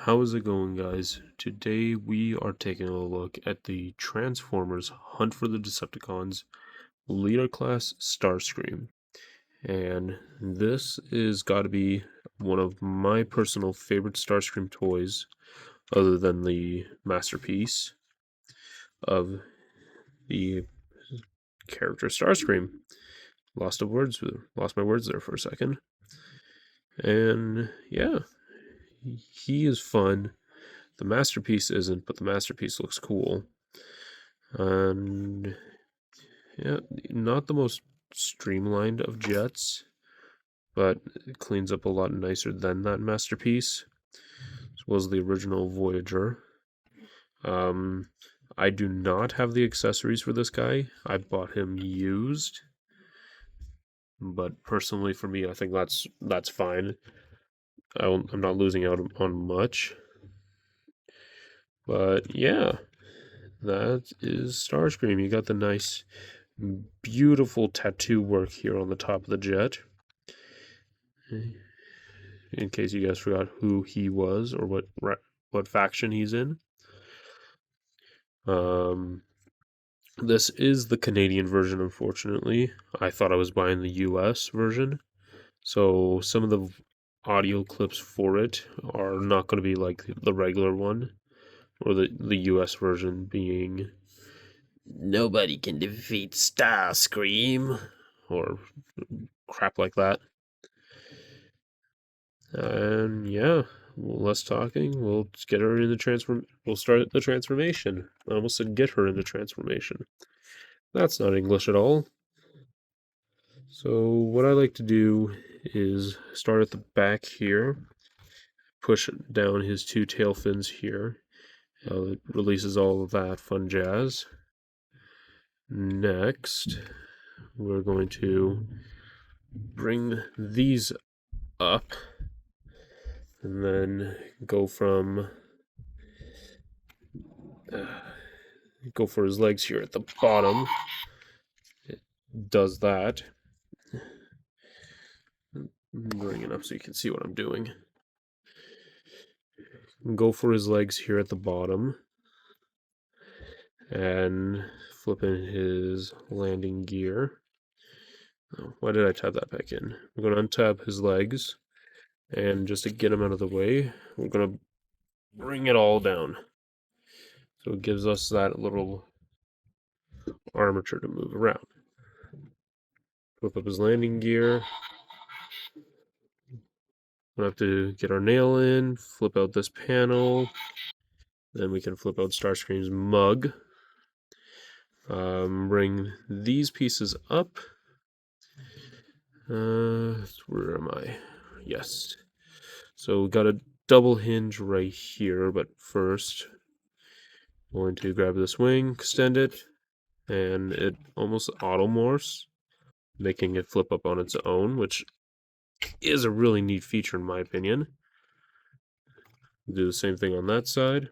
How is it going, guys? Today we are taking a look at the Transformers Hunt for the Decepticons Leaderclass Starscream. And this is got to be one of my personal favorite Starscream toys, other than the masterpiece of the character Starscream. Lost my words there for a second. And yeah, he is fun. The masterpiece isn't, but the masterpiece looks cool. And yeah, not the most streamlined of jets, but it cleans up a lot nicer than that masterpiece. This was the original Voyager. I do not have the accessories for this guy. I bought him used, but personally for me, I think that's fine. I'm not losing out on much. But yeah, that is Starscream. You got the nice, beautiful tattoo work here on the top of the jet. In case you guys forgot who he was or what faction he's in. This is the Canadian version, unfortunately. I thought I was buying the US version, so some of the audio clips for it are not going to be like the regular one, or the US version being "Nobody can defeat Starscream" or crap like that. And yeah, less talking. We'll get her in the transform. We'll start the transformation. I almost said get her into transformation. That's not English at all. So what I like to do is start at the back here, push down his two tail fins here. It releases all of that fun jazz. Next, we're going to bring these up and then go for his legs here at the bottom. It does that. Bring it up so you can see what I'm doing. Go for his legs here at the bottom. And flip in his landing gear. Oh, why did I tab that back in? We're going to untab his legs. And just to get him out of the way, we're going to bring it all down. So it gives us that little armature to move around. Flip up his landing gear. We'll have to get our nail in, flip out this panel. Then we can flip out Starscream's mug. Bring these pieces up. Where am I? Yes. So we got a double hinge right here, but first I'm going to grab this wing, extend it, and it almost auto-morphs, making it flip up on its own, which is a really neat feature in my opinion. Do the same thing on that side.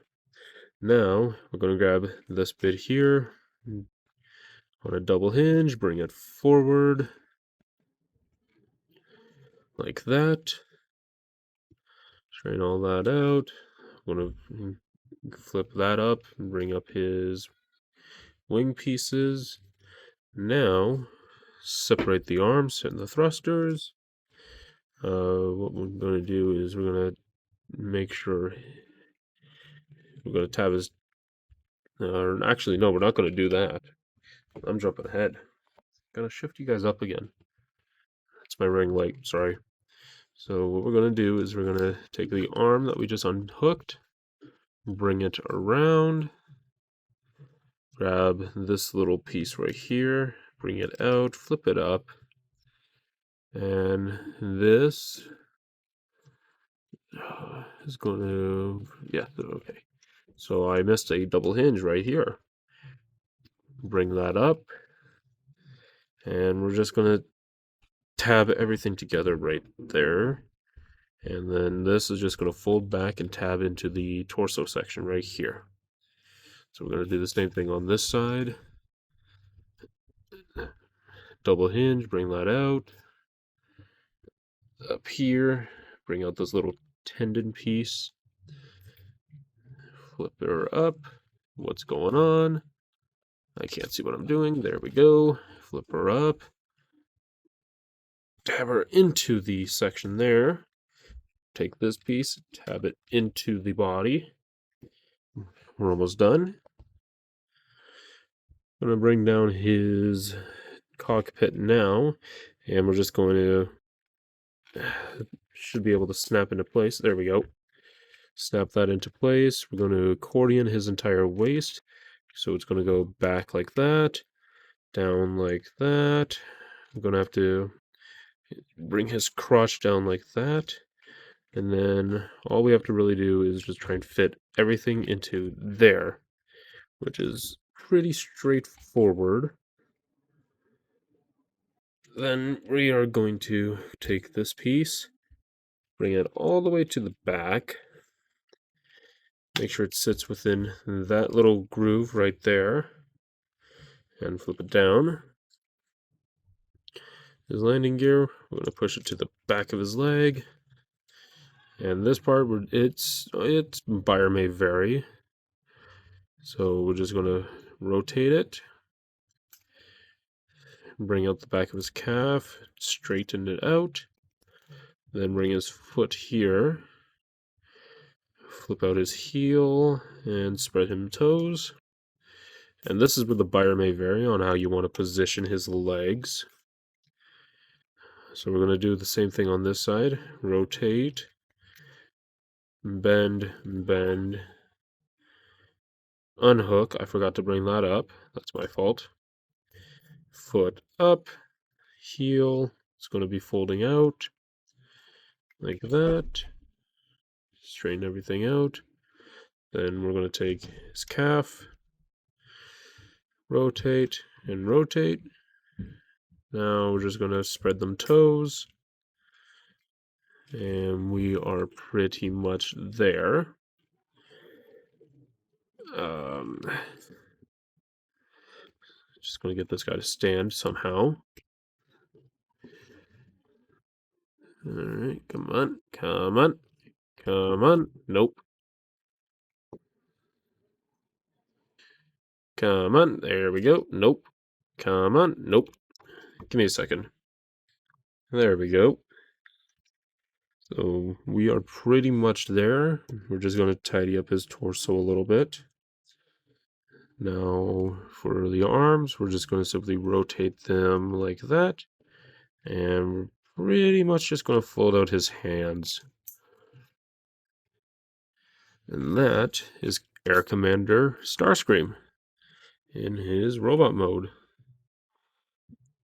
Now we're going to grab this bit here on a double hinge, bring it forward like that. Straighten all that out. I'm going to flip that up and bring up his wing pieces. Now separate the arms and the thrusters. What we're going to do is we're going to make sure we're going to tab his. Actually, no, we're not going to do that. I'm jumping ahead. Gotta shift you guys up again. That's my ring light. Sorry. So what we're going to do is we're going to take the arm that we just unhooked, bring it around, grab this little piece right here, bring it out, flip it up, and this is going to, yeah, okay. So I missed a double hinge right here. Bring that up, and we're just going to tab everything together right there. And then this is just going to fold back and tab into the torso section right here. So we're going to do the same thing on this side. Double hinge, bring that out. Up here, bring out this little tendon piece. Flip her up. What's going on? I can't see what I'm doing. There we go. Flip her up. Tab her into the section there. Take this piece, tab it into the body. We're almost done. I'm going to bring down his cockpit now, and we're just going to should be able to snap into place. There we go. Snap that into place. We're going to accordion his entire waist. So it's going to go back like that, down like that. I'm going to have to bring his crotch down like that. And then all we have to really do is just try and fit everything into there, which is pretty straightforward. Then we are going to take this piece, bring it all the way to the back. Make sure it sits within that little groove right there. And flip it down. His landing gear, we're going to push it to the back of his leg. And this part, its buyer may vary. So we're just going to rotate it. Bring out the back of his calf, straighten it out. Then bring his foot here. Flip out his heel and spread him toes. And this is where the buyer may vary on how you want to position his legs. So we're going to do the same thing on this side. Rotate, bend, bend, unhook. I forgot to bring that up. That's my fault. Foot up, heel. It's going to be folding out like that. Straighten everything out. Then we're going to take his calf, rotate, and rotate. Now we're just going to spread them toes. And we are pretty much there. Just going to get this guy to stand somehow. Alright, come on, come on, come on. Nope. Come on, there we go. Nope. Come on, nope. Give me a second. There we go. So we are pretty much there. We're just going to tidy up his torso a little bit. Now for the arms, we're just going to simply rotate them like that. And we're pretty much just going to fold out his hands. And that is Air Commander Starscream in his robot mode.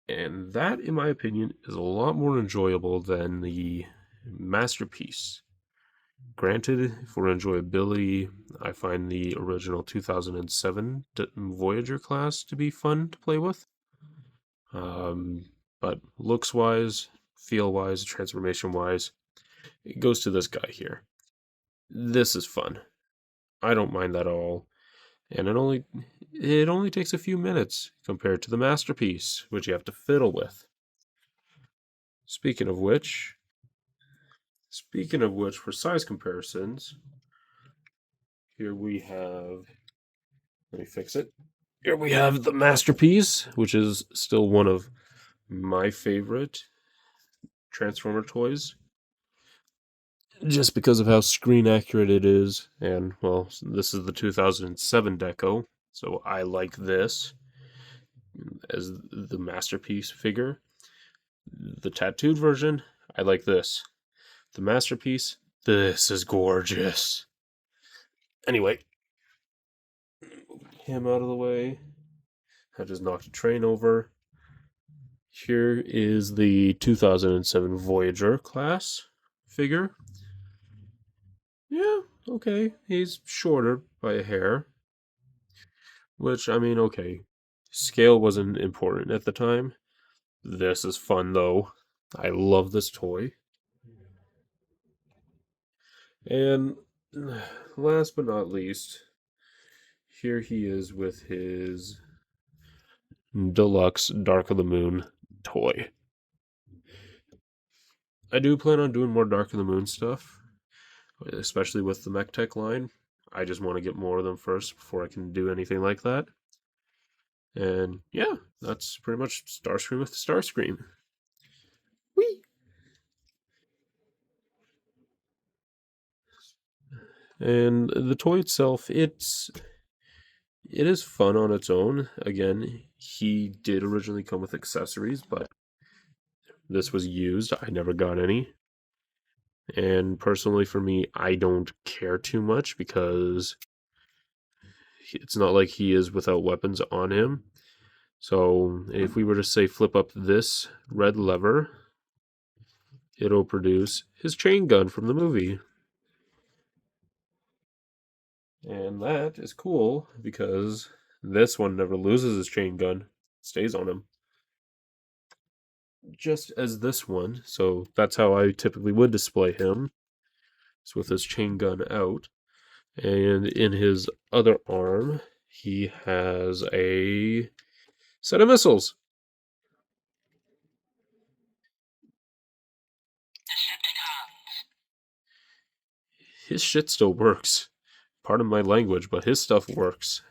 And that, in my opinion, is a lot more enjoyable than the Masterpiece. Granted, for enjoyability, I find the original 2007 Voyager class to be fun to play with. But looks-wise, feel-wise, transformation-wise, it goes to this guy here. This is fun. I don't mind that at all. And it only takes a few minutes compared to the Masterpiece, which you have to fiddle with. Speaking of which, for size comparisons, here we have, let me fix it. Here we have the Masterpiece, which is still one of my favorite Transformer toys. Just because of how screen accurate it is, and, well, this is the 2007 deco, so I like this as the Masterpiece figure. The tattooed version, I like this. The Masterpiece, this is gorgeous. Anyway, him out of the way. I just knocked a train over. Here is the 2007 Voyager class figure. Yeah, okay. He's shorter by a hair. Which, I mean, okay. Scale wasn't important at the time. This is fun, though. I love this toy. And last but not least, here he is with his deluxe Dark of the Moon toy. I do plan on doing more Dark of the Moon stuff, especially with the MechTech line. I just want to get more of them first before I can do anything like that. And yeah, that's pretty much Starscream with the Starscream. Whee! And the toy itself, it is fun on its own. Again, he did originally come with accessories, but this was used. I never got any. And personally, for me, I don't care too much because it's not like he is without weapons on him. So if we were to say flip up this red lever, it'll produce his chain gun from the movie. And that is cool because this one never loses his chain gun. It stays on him. Just as this one. So that's how I typically would display him. It's with his chain gun out. And in his other arm, he has a set of missiles. His shit still works. Pardon my language, but his stuff works.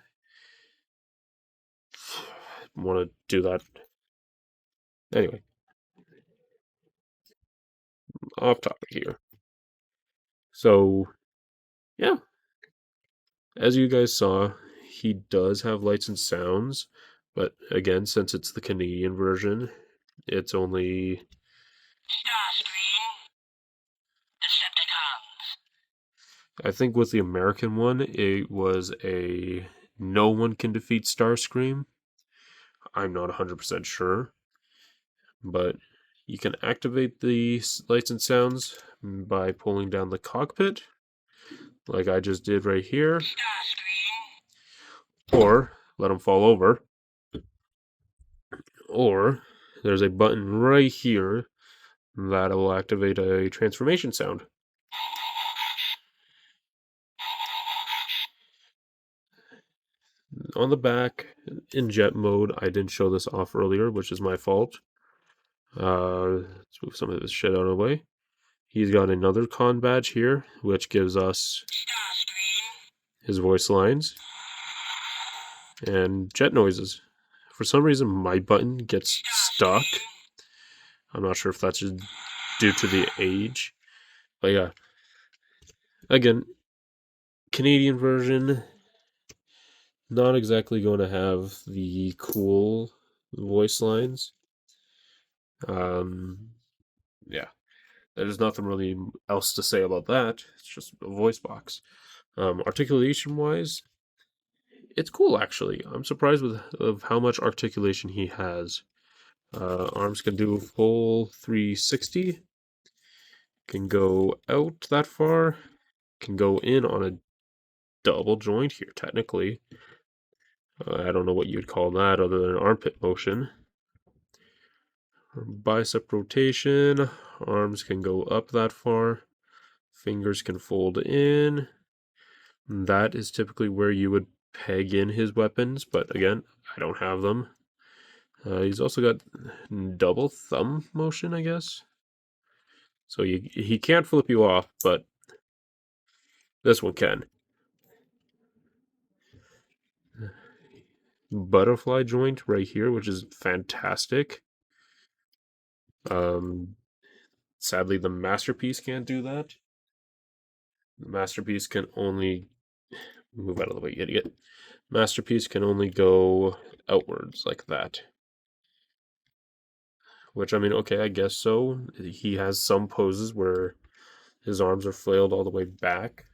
Want to do that. Anyway, off topic here. So, yeah. As you guys saw, he does have lights and sounds, but again, since it's the Canadian version, it's only. I think with the American one, it was a no one can defeat Starscream. I'm not 100% sure, but you can activate the lights and sounds by pulling down the cockpit, like I just did right here, or let them fall over, or there's a button right here that will activate a transformation sound. On the back, in jet mode, I didn't show this off earlier, which is my fault. Let's move some of this shit out of the way. He's got another con badge here, which gives us his voice lines and jet noises. For some reason, my button gets stuck. I'm not sure if that's just due to the age. But yeah, again, Canadian version, not exactly going to have the cool voice lines. Yeah, there's nothing really else to say about that. It's just a voice box. Articulation wise, it's cool actually. I'm surprised of how much articulation he has. Arms can do a full 360. Can go out that far. Can go in on a double joint here, technically. I don't know what you'd call that other than an armpit motion. Bicep rotation. Arms can go up that far. Fingers can fold in. That is typically where you would peg in his weapons, but again, I don't have them. He's also got double thumb motion, I guess. So he can't flip you off, but this one can. Butterfly joint right here, which is fantastic. Sadly, the Masterpiece can't do that. The Masterpiece can only move out of the way, idiot. Masterpiece can only go outwards like that. Which, I mean, okay, I guess so. He has some poses where his arms are flailed all the way back.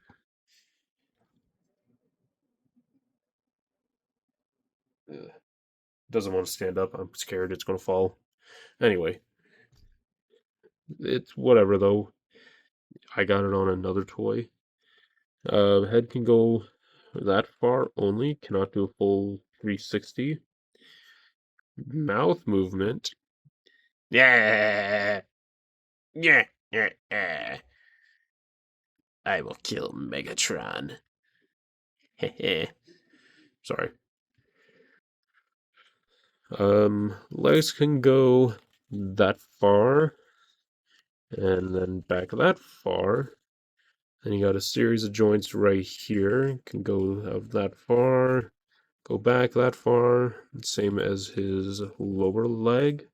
Doesn't want to stand up. I'm scared it's going to fall. Anyway, it's whatever, though. I got it on another toy. Head can go that far only, cannot do a full 360. Mouth movement. Yeah. Yeah. Yeah. I will kill Megatron. Sorry. Legs can go that far, and then back that far. Then you got a series of joints right here. Can go out that far, go back that far. Same as his lower leg.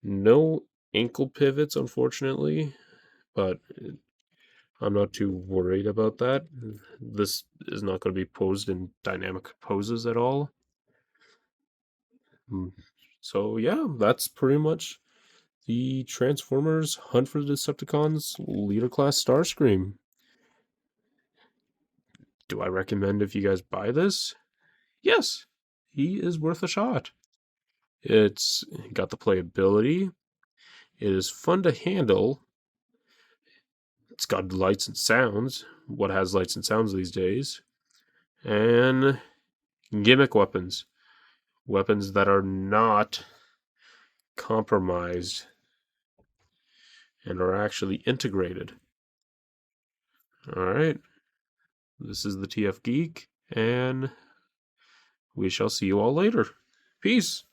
No ankle pivots, unfortunately, but I'm not too worried about that. This is not going to be posed in dynamic poses at all. So yeah, that's pretty much the Transformers Hunt for the Decepticons Leaderclass Starscream. Do I recommend if you guys buy this? Yes, he is worth a shot. It's got the playability. It is fun to handle. It's got lights and sounds. What has lights and sounds these days? And gimmick weapons. Weapons that are not compromised and are actually integrated. Alright, this is the TF Geek, and we shall see you all later. Peace!